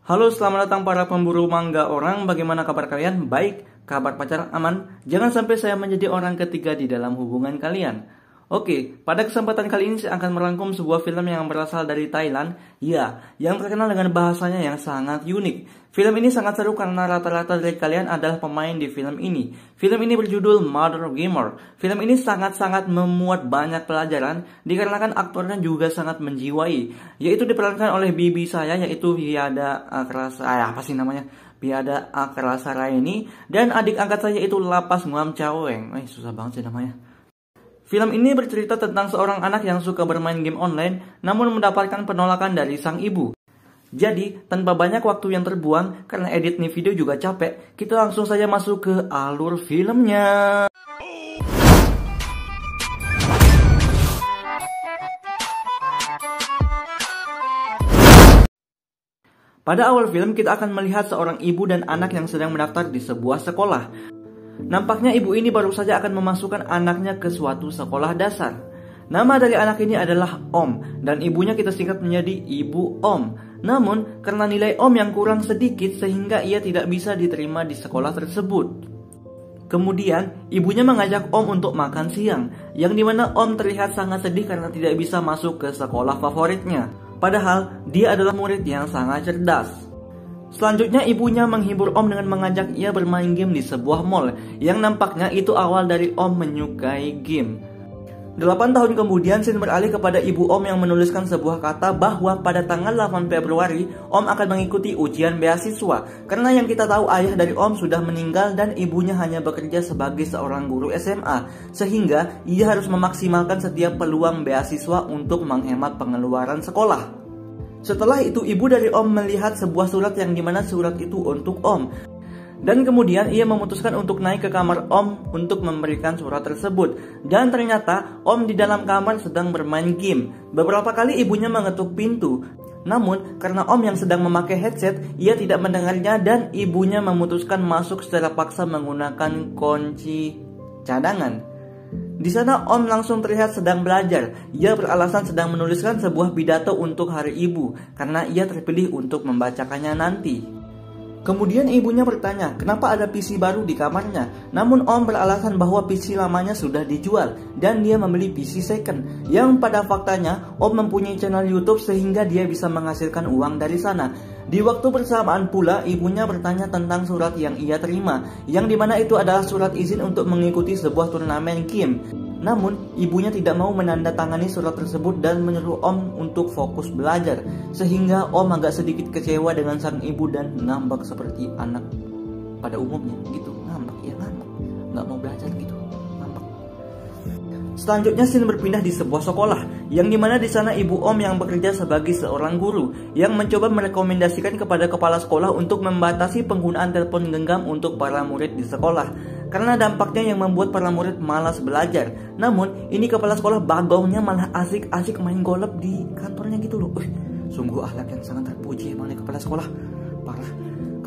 Halo, selamat datang para pemburu manga orang. Bagaimana kabar kalian? Baik, kabar pacar aman. Jangan sampai saya menjadi orang ketiga di dalam hubungan kalian. Oke, pada kesempatan kali ini saya akan merangkum sebuah film yang berasal dari Thailand. Ya, yang terkenal dengan bahasanya yang sangat unik. Film ini sangat seru karena rata-rata dari kalian adalah pemain di film ini. Film ini berjudul Mother Gamer. Film ini sangat-sangat memuat banyak pelajaran dikarenakan aktornya juga sangat menjiwai, yaitu diperankan oleh bibi saya, yaitu Hyada Biada Akrasa Raini, dan adik angkat saya itu Lapas Nguam Chaweng. Susah banget sih namanya. Film ini bercerita tentang seorang anak yang suka bermain game online namun mendapatkan penolakan dari sang ibu. Jadi, tanpa banyak waktu yang terbuang karena edit nih video juga capek, kita langsung saja masuk ke alur filmnya. Pada awal film kita akan melihat seorang ibu dan anak yang sedang mendaftar di sebuah sekolah. Nampaknya ibu ini baru saja akan memasukkan anaknya ke suatu sekolah dasar. Nama dari anak ini adalah Om, dan ibunya kita singkat menjadi Ibu Om. Namun, karena nilai Om yang kurang sedikit sehingga ia tidak bisa diterima di sekolah tersebut. Kemudian, ibunya mengajak Om untuk makan siang, yang dimana Om terlihat sangat sedih karena tidak bisa masuk ke sekolah favoritnya. Padahal, dia adalah murid yang sangat cerdas. Selanjutnya ibunya menghibur Om dengan mengajak ia bermain game di sebuah mall, yang nampaknya itu awal dari Om menyukai game. 8 tahun kemudian scene beralih kepada ibu Om yang menuliskan sebuah kata bahwa pada tanggal 8 Februari Om akan mengikuti ujian beasiswa. Karena yang kita tahu ayah dari Om sudah meninggal dan ibunya hanya bekerja sebagai seorang guru SMA, sehingga ia harus memaksimalkan setiap peluang beasiswa untuk menghemat pengeluaran sekolah. Setelah itu ibu dari Om melihat sebuah surat yang dimana surat itu untuk Om. Dan kemudian ia memutuskan untuk naik ke kamar Om untuk memberikan surat tersebut. Dan ternyata Om di dalam kamar sedang bermain game. Beberapa kali ibunya mengetuk pintu. Namun karena Om yang sedang memakai headset, ia tidak mendengarnya dan ibunya memutuskan masuk secara paksa menggunakan kunci cadangan. Di sana Om langsung terlihat sedang belajar. Ia beralasan sedang menuliskan sebuah pidato untuk hari ibu karena ia terpilih untuk membacakannya nanti. Kemudian ibunya bertanya kenapa ada PC baru di kamarnya. Namun Om beralasan bahwa PC lamanya sudah dijual dan dia membeli PC second. Yang pada faktanya Om mempunyai channel YouTube sehingga dia bisa menghasilkan uang dari sana. Di waktu bersamaan pula ibunya bertanya tentang surat yang ia terima, yang dimana itu adalah surat izin untuk mengikuti sebuah turnamen game. Namun ibunya tidak mau menandatangani surat tersebut dan menyuruh Om untuk fokus belajar, sehingga Om agak sedikit kecewa dengan sang ibu dan ngambek seperti anak pada umumnya gitu. Ngambek, nggak mau belajar gitu, ngambek. Selanjutnya scene berpindah di sebuah sekolah, yang dimana di sana ibu Om yang bekerja sebagai seorang guru yang mencoba merekomendasikan kepada kepala sekolah untuk membatasi penggunaan telepon genggam untuk para murid di sekolah. Karena dampaknya yang membuat para murid malas belajar. Namun ini kepala sekolah bagongnya malah asik-asik main golf di kantornya gitu loh. Sungguh akhlak yang sangat terpuji emang nih kepala sekolah, parah.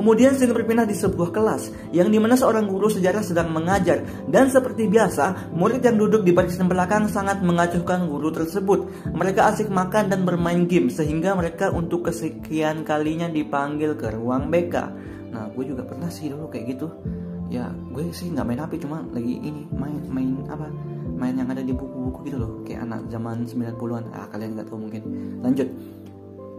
Kemudian scene berpindah di sebuah kelas, yang dimana seorang guru sejarah sedang mengajar. Dan seperti biasa, murid yang duduk di barisan belakang sangat mengacuhkan guru tersebut. Mereka asik makan dan bermain game, sehingga mereka untuk kesekian kalinya dipanggil ke ruang BK. Nah gue juga pernah sih dulu kayak gitu. Ya gue sih nggak main HP, cuma lagi ini main yang ada di buku-buku gitu loh, kayak anak zaman 90-an. Kalian nggak tahu mungkin.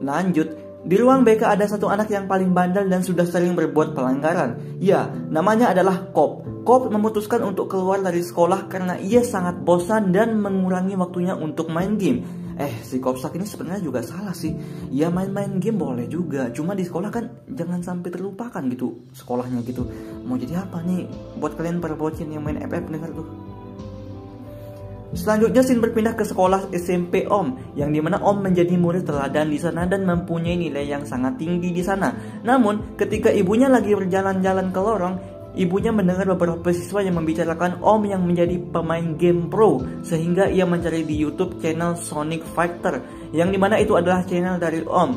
Lanjut. Di ruang BK ada satu anak yang paling bandel dan sudah sering berbuat pelanggaran. Ya, namanya adalah Kop. Kop memutuskan untuk keluar dari sekolah karena ia sangat bosan dan mengurangi waktunya untuk main game. Si Kopsak ini sebenarnya juga salah sih. Ya main-main game boleh juga, cuma di sekolah kan jangan sampai terlupakan gitu sekolahnya gitu. Mau jadi apa nih buat kalian para bocin yang main FF, dengar tuh. Selanjutnya scene berpindah ke sekolah SMP Om, yang dimana Om menjadi murid teladan di sana dan mempunyai nilai yang sangat tinggi di sana. Namun ketika ibunya lagi berjalan-jalan ke lorong, ibunya mendengar beberapa siswa yang membicarakan Om yang menjadi pemain game pro, sehingga ia mencari di YouTube channel Sonic Fighter, yang dimana itu adalah channel dari Om.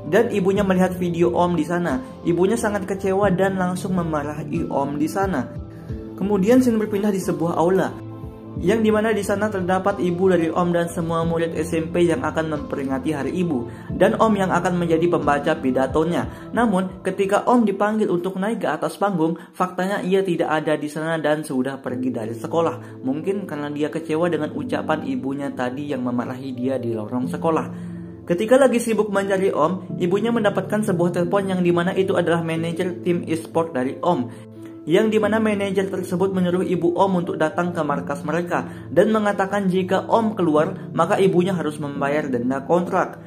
Dan ibunya melihat video Om di sana. Ibunya sangat kecewa dan langsung memarahi Om di sana. Kemudian scene berpindah di sebuah aula, yang dimana di sana terdapat ibu dari Om dan semua murid SMP yang akan memperingati Hari Ibu, dan Om yang akan menjadi pembaca pidatonya. Namun ketika Om dipanggil untuk naik ke atas panggung, faktanya ia tidak ada di sana dan sudah pergi dari sekolah. Mungkin karena dia kecewa dengan ucapan ibunya tadi yang memarahi dia di lorong sekolah. Ketika lagi sibuk mencari Om, ibunya mendapatkan sebuah telepon yang dimana itu adalah manajer tim e-sport dari Om, yang dimana manajer tersebut menyuruh ibu Om untuk datang ke markas mereka dan mengatakan jika Om keluar maka ibunya harus membayar denda kontrak.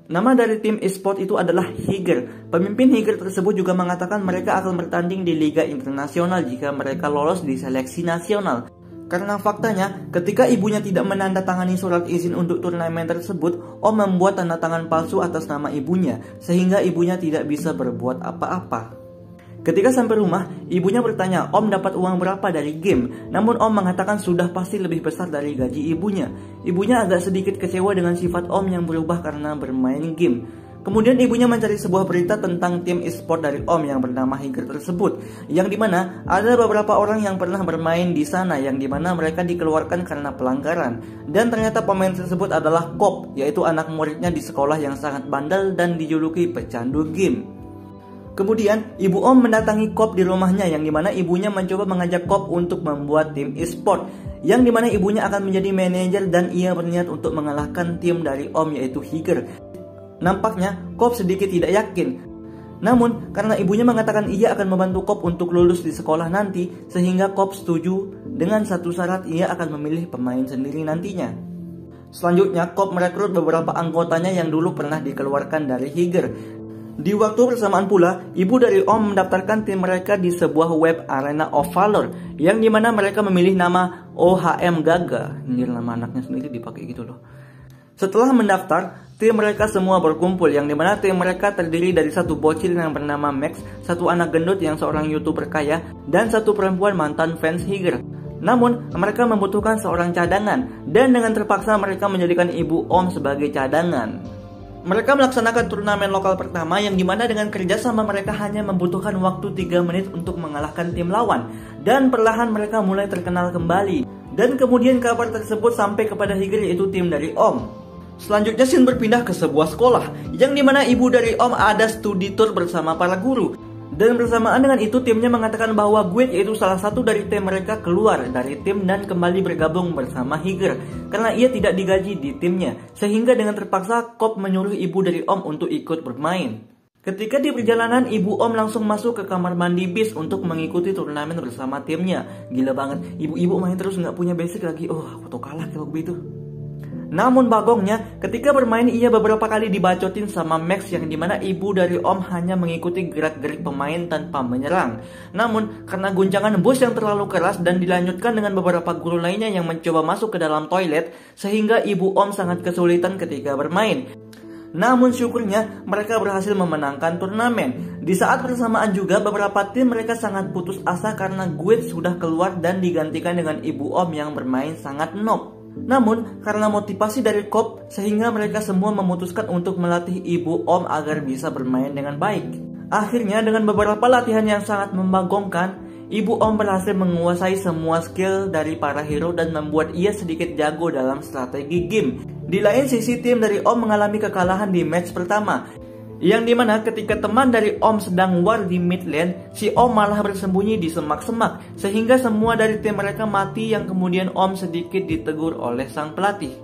Nama dari tim e-sport itu adalah Higer. Pemimpin Higer tersebut juga mengatakan mereka akan bertanding di Liga Internasional jika mereka lolos di seleksi nasional. Karena faktanya ketika ibunya tidak menandatangani surat izin untuk turnamen tersebut, Om membuat tanda tangan palsu atas nama ibunya sehingga ibunya tidak bisa berbuat apa-apa. Ketika sampai rumah, ibunya bertanya Om dapat uang berapa dari game. Namun Om mengatakan sudah pasti lebih besar dari gaji ibunya. Ibunya agak sedikit kecewa dengan sifat Om yang berubah karena bermain game. Kemudian ibunya mencari sebuah berita tentang tim e-sport dari Om yang bernama Higer tersebut, yang dimana ada beberapa orang yang pernah bermain di sana, yang dimana mereka dikeluarkan karena pelanggaran. Dan ternyata pemain tersebut adalah Kop, yaitu anak muridnya di sekolah yang sangat bandel dan dijuluki pecandu game. Kemudian, Ibu Om mendatangi Kop di rumahnya, yang dimana ibunya mencoba mengajak Kop untuk membuat tim e-sport, yang dimana ibunya akan menjadi manajer dan ia berniat untuk mengalahkan tim dari Om yaitu Higer. Nampaknya Kop sedikit tidak yakin. Namun, karena ibunya mengatakan ia akan membantu Kop untuk lulus di sekolah nanti, sehingga Kop setuju dengan satu syarat ia akan memilih pemain sendiri nantinya. Selanjutnya, Kop merekrut beberapa anggotanya yang dulu pernah dikeluarkan dari Higer. Di waktu bersamaan pula, ibu dari Om mendaftarkan tim mereka di sebuah web Arena of Valor, yang dimana mereka memilih nama OHM Gaga. Ini nama anaknya sendiri dipakai gitu loh. Setelah mendaftar, tim mereka semua berkumpul, yang dimana tim mereka terdiri dari satu bocil yang bernama Max, satu anak gendut yang seorang YouTuber kaya, dan satu perempuan mantan fans Higer. Namun, mereka membutuhkan seorang cadangan, dan dengan terpaksa mereka menjadikan ibu Om sebagai cadangan. Mereka melaksanakan turnamen lokal pertama, yang dimana dengan kerjasama mereka hanya membutuhkan waktu 3 menit untuk mengalahkan tim lawan. Dan perlahan mereka mulai terkenal kembali. Dan kemudian kabar tersebut sampai kepada Higer, yaitu tim dari Om. Selanjutnya scene berpindah ke sebuah sekolah, yang dimana ibu dari Om ada studi tour bersama para guru. Dan bersamaan dengan itu timnya mengatakan bahwa Guet, yaitu salah satu dari tim mereka, keluar dari tim dan kembali bergabung bersama Higer karena ia tidak digaji di timnya, sehingga dengan terpaksa Kop menyuruh ibu dari Om untuk ikut bermain. Ketika di perjalanan, ibu Om langsung masuk ke kamar mandi bis untuk mengikuti turnamen bersama timnya. Gila banget, ibu-ibu main terus nggak punya basic lagi. Oh, aku tuh kalah kalau begitu. Namun bagongnya, ketika bermain ia beberapa kali dibacotin sama Max, yang dimana ibu dari Om hanya mengikuti gerak-gerik pemain tanpa menyerang. Namun karena guncangan bus yang terlalu keras dan dilanjutkan dengan beberapa guru lainnya yang mencoba masuk ke dalam toilet, sehingga ibu Om sangat kesulitan ketika bermain. Namun syukurnya mereka berhasil memenangkan turnamen. Di saat bersamaan juga beberapa tim mereka sangat putus asa karena Guet sudah keluar dan digantikan dengan ibu Om yang bermain sangat noob. Namun karena motivasi dari Kop, sehingga mereka semua memutuskan untuk melatih ibu Om agar bisa bermain dengan baik. Akhirnya dengan beberapa latihan yang sangat membagongkan, ibu Om berhasil menguasai semua skill dari para hero dan membuat ia sedikit jago dalam strategi game. Di lain sisi, tim dari Om mengalami kekalahan di match pertama, yang dimana ketika teman dari Om sedang war di mid lane, si Om malah bersembunyi di semak-semak, sehingga semua dari tim mereka mati, yang kemudian Om sedikit ditegur oleh sang pelatih.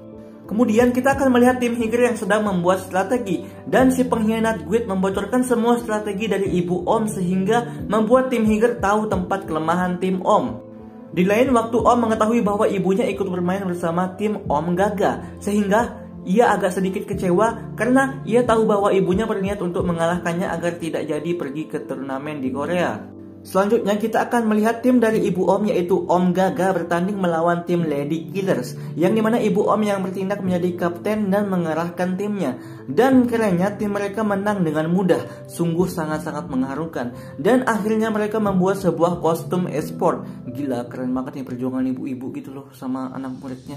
Kemudian kita akan melihat tim Higer yang sedang membuat strategi, dan si pengkhianat Guet membocorkan semua strategi dari ibu Om sehingga membuat tim Higer tahu tempat kelemahan tim Om. Di lain waktu, Om mengetahui bahwa ibunya ikut bermain bersama tim Om Gaga, sehingga ia agak sedikit kecewa karena ia tahu bahwa ibunya berniat untuk mengalahkannya agar tidak jadi pergi ke turnamen di Korea. Selanjutnya kita akan melihat tim dari ibu Om, yaitu Om Gaga, bertanding melawan tim Lady Killers, yang dimana ibu Om yang bertindak menjadi kapten dan mengarahkan timnya. Dan kerennya tim mereka menang dengan mudah, sungguh sangat-sangat mengharukan. Dan akhirnya mereka membuat sebuah kostum e-sport. Gila, keren banget nih perjuangan ibu-ibu gitu loh sama anak muridnya.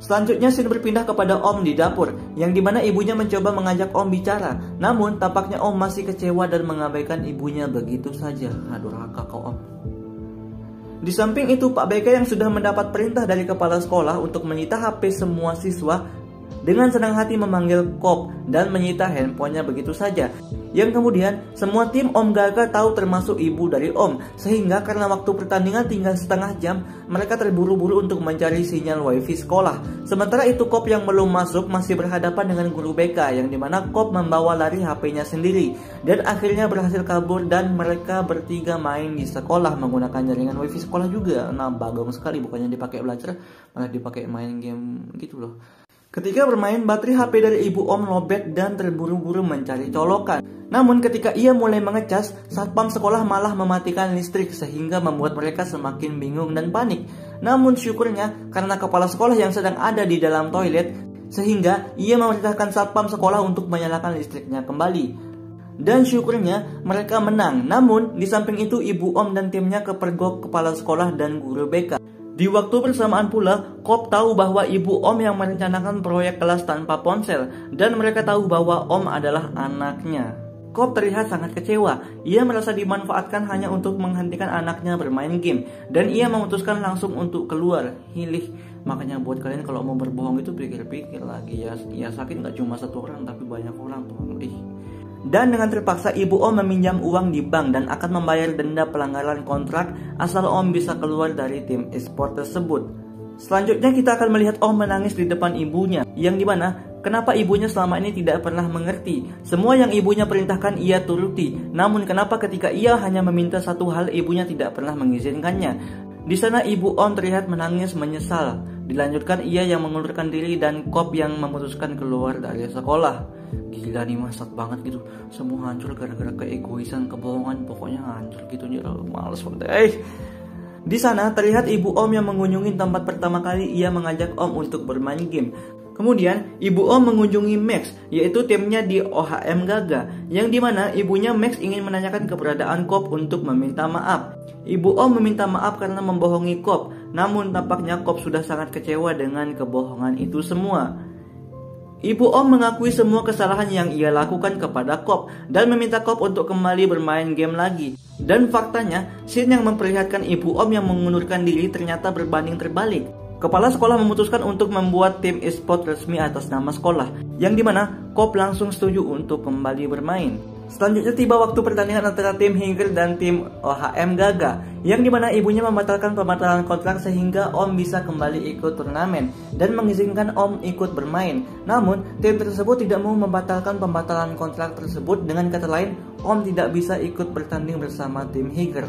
Selanjutnya scene berpindah kepada Om di dapur, yang dimana ibunya mencoba mengajak Om bicara. Namun tampaknya Om masih kecewa dan mengabaikan ibunya begitu saja. Aduh, durhaka kau Om. Di samping itu, Pak BK yang sudah mendapat perintah dari kepala sekolah untuk menyita HP semua siswa dengan senang hati memanggil Kop dan menyita handphonenya begitu saja. Yang kemudian semua tim Om Gaga tahu termasuk ibu dari Om, sehingga karena waktu pertandingan tinggal setengah jam, mereka terburu-buru untuk mencari sinyal wifi sekolah. Sementara itu Kop yang belum masuk masih berhadapan dengan guru BK, yang dimana Kop membawa lari HP-nya sendiri dan akhirnya berhasil kabur, dan mereka bertiga main di sekolah menggunakan jaringan wifi sekolah juga. Nah, bagong sekali, bukannya dipakai belajar malah dipakai main game gitu loh. Ketika bermain, baterai HP dari ibu Om lobet dan terburu-buru mencari colokan. Namun ketika ia mulai mengecas, satpam sekolah malah mematikan listrik sehingga membuat mereka semakin bingung dan panik. Namun syukurnya karena kepala sekolah yang sedang ada di dalam toilet, sehingga ia memerintahkan satpam sekolah untuk menyalakan listriknya kembali. Dan syukurnya mereka menang. Namun di samping itu ibu Om dan timnya kepergok kepala sekolah dan guru BK. Di waktu bersamaan pula, Kop tahu bahwa ibu Om yang merencanakan proyek kelas tanpa ponsel, dan mereka tahu bahwa Om adalah anaknya. Kop terlihat sangat kecewa. Ia merasa dimanfaatkan hanya untuk menghentikan anaknya bermain game, dan ia memutuskan langsung untuk keluar. Hilih, makanya buat kalian kalau mau berbohong itu pikir-pikir lagi ya. Ya sakit nggak cuma satu orang tapi banyak orang tuh. Dan dengan terpaksa ibu Om meminjam uang di bank dan akan membayar denda pelanggaran kontrak asal Om bisa keluar dari tim e-sport tersebut. Selanjutnya kita akan melihat Om menangis di depan ibunya, yang dimana kenapa ibunya selama ini tidak pernah mengerti. Semua yang ibunya perintahkan ia turuti, namun kenapa ketika ia hanya meminta satu hal ibunya tidak pernah mengizinkannya. Di sana ibu Om terlihat menangis menyesal. Dilanjutkan ia yang mengundurkan diri dan Kop yang memutuskan keluar dari sekolah. Gila nih, masat banget gitu. Semua hancur gara-gara keegoisan, kebohongan, pokoknya hancur gitu. Males banget. Di sana terlihat ibu Om yang mengunjungi tempat pertama kali ia mengajak Om untuk bermain game. Kemudian ibu Om mengunjungi Max, yaitu timnya di OHM Gaga, yang dimana ibunya Max ingin menanyakan keberadaan Kop untuk meminta maaf. Ibu Om meminta maaf karena membohongi Kop, namun tampaknya Kop sudah sangat kecewa dengan kebohongan itu semua. Ibu Om mengakui semua kesalahan yang ia lakukan kepada Kop dan meminta Kop untuk kembali bermain game lagi. Dan faktanya, scene yang memperlihatkan ibu Om yang mengundurkan diri ternyata berbanding terbalik. Kepala sekolah memutuskan untuk membuat tim e-sport resmi atas nama sekolah, yang dimana Kop langsung setuju untuk kembali bermain. Selanjutnya tiba waktu pertandingan antara tim Higer dan tim OHM Gaga, yang dimana ibunya membatalkan pembatalan kontrak sehingga Om bisa kembali ikut turnamen dan mengizinkan Om ikut bermain. Namun tim tersebut tidak mau membatalkan pembatalan kontrak tersebut, dengan kata lain Om tidak bisa ikut bertanding bersama tim Higer.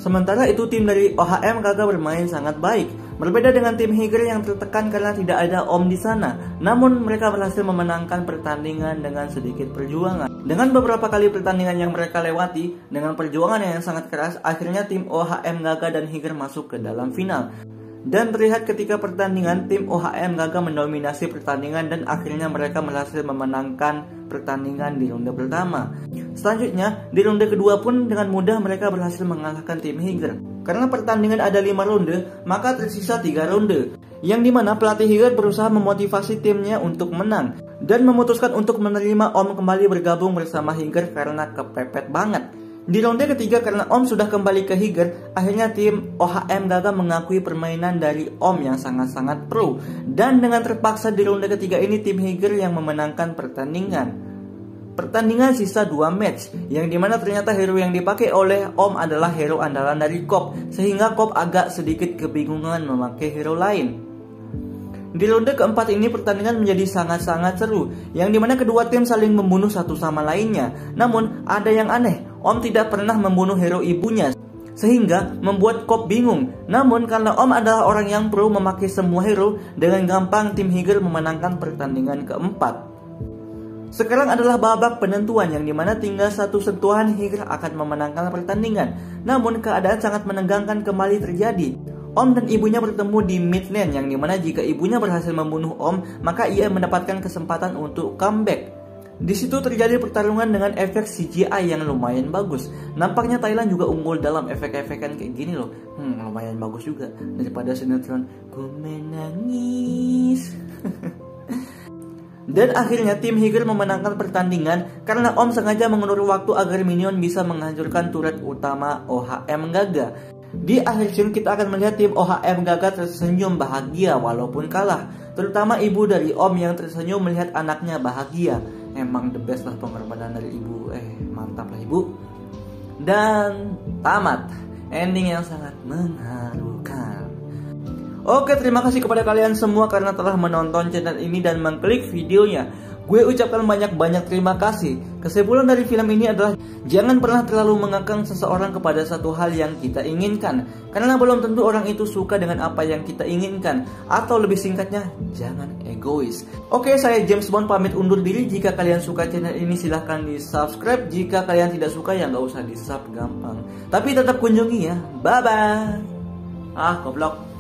Sementara itu tim dari OHM Gaga bermain sangat baik. Berbeda dengan tim Higer yang tertekan karena tidak ada Om di sana. Namun mereka berhasil memenangkan pertandingan dengan sedikit perjuangan. Dengan beberapa kali pertandingan yang mereka lewati, dengan perjuangan yang sangat keras, akhirnya tim OHM Gaga dan Higer masuk ke dalam final. Dan terlihat ketika pertandingan, tim OHM Gaga mendominasi pertandingan dan akhirnya mereka berhasil memenangkan pertandingan di ronde pertama. Selanjutnya, di ronde kedua pun dengan mudah mereka berhasil mengalahkan tim Higer. Karena pertandingan ada 5 ronde, maka tersisa 3 ronde. Yang dimana pelatih Higer berusaha memotivasi timnya untuk menang dan memutuskan untuk menerima Om kembali bergabung bersama Higer karena kepepet banget. Di ronde ketiga karena Om sudah kembali ke Higer, akhirnya tim OHM Gaga mengakui permainan dari Om yang sangat-sangat pro. Dan dengan terpaksa di ronde ketiga ini tim Higer yang memenangkan pertandingan. Pertandingan sisa 2 match, yang dimana ternyata hero yang dipakai oleh Om adalah hero andalan dari Kop, sehingga Kop agak sedikit kebingungan memakai hero lain. Di ronde keempat ini pertandingan menjadi sangat-sangat seru, yang dimana kedua tim saling membunuh satu sama lainnya. Namun ada yang aneh, Om tidak pernah membunuh hero ibunya, sehingga membuat Kop bingung. Namun karena Om adalah orang yang pro memakai semua hero, dengan gampang tim Higer memenangkan pertandingan keempat. Sekarang adalah babak penentuan, yang dimana tinggal satu sentuhan Higer akan memenangkan pertandingan. Namun keadaan sangat menegangkan kembali terjadi. Om dan ibunya bertemu di mid lane, yang dimana jika ibunya berhasil membunuh Om, maka ia mendapatkan kesempatan untuk comeback. Di situ terjadi pertarungan dengan efek CGI yang lumayan bagus. Nampaknya Thailand juga unggul dalam efek-efekan kayak gini loh. Lumayan bagus juga daripada sinetron Ku Menangis. Dan akhirnya tim Higer memenangkan pertandingan karena Om sengaja mengulur waktu agar minion bisa menghancurkan turret utama OHM Gaga. Di akhir scene kita akan melihat tim OHM Gaga tersenyum bahagia walaupun kalah. Terutama ibu dari Om yang tersenyum melihat anaknya bahagia. Emang the best lah pengorbanan dari ibu. Mantap lah ibu. Dan tamat. Ending yang sangat mengharukan. Oke, terima kasih kepada kalian semua karena telah menonton channel ini dan mengklik videonya. Gue ucapkan banyak-banyak terima kasih. Kesimpulan dari film ini adalah jangan pernah terlalu mengekang seseorang kepada satu hal yang kita inginkan, karena belum tentu orang itu suka dengan apa yang kita inginkan. Atau lebih singkatnya, jangan egois. Oke, saya James Bond pamit undur diri. Jika kalian suka channel ini silahkan di subscribe. Jika kalian tidak suka ya nggak usah di sub, gampang. Tapi tetap kunjungi ya. Bye bye. Goblok.